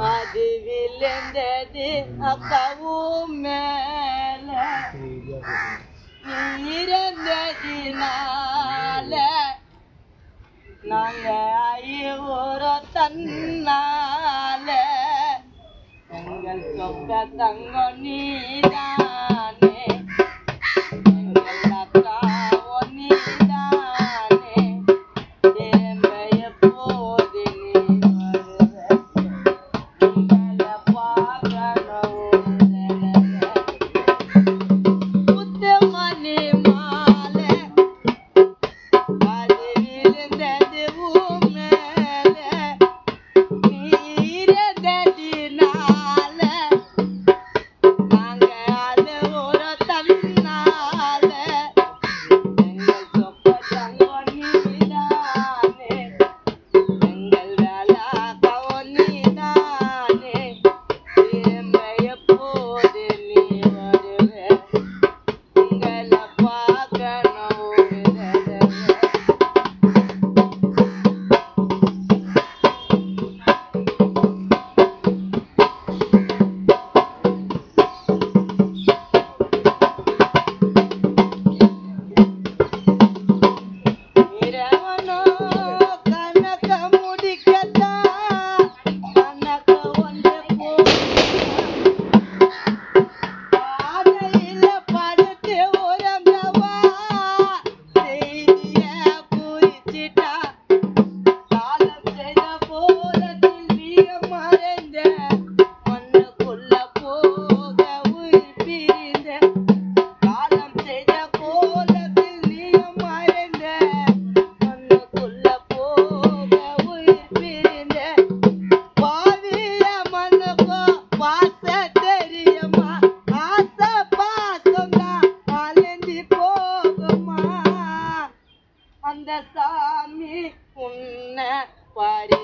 அது விழுந்தது அக்காவும் மேல இறந்ததினால நாங்க ஐயோரோ தன்னால எங்கள் சொக்க தங்க நீதானே எங்கள் அக்காவோ நீதானே திரும்ப எப்போது நீ வருவ உங்களை பார்க்கணும் புத்தமணி மாலை அது விழுந்தது மேல நீரதடினால நாங்க அது ஒரு தன்னால எங்கள் சொப்ப தங்க நீதானே எங்கள் வேலாக்கவோ நீதானே திரும்ப எப்போது நீ வருவ உங்களை பார்க்கணும் இரவனோ கணக்க முடிக்கத்தான் கணக்க ஒன்று பாதையில படுத்து உறங்கவா செய்திய குறிச்சிட்டா காலம் செய்த போலத்தில் வீர மறைந்த மண்ணுக்குள்ள போக உயிர் பிரிந்த காலம் செய்த கோலத்தில் நீயும் மறைந்த மண்ணுக்குள்ள போக உயிர் பிரிந்த பாவிய மண்ணுக்கோ பாச தெரியுமா ஆசை பாசம்தான் அலைஞ்சி போகுமா அந்த சாமி உன்னை பறி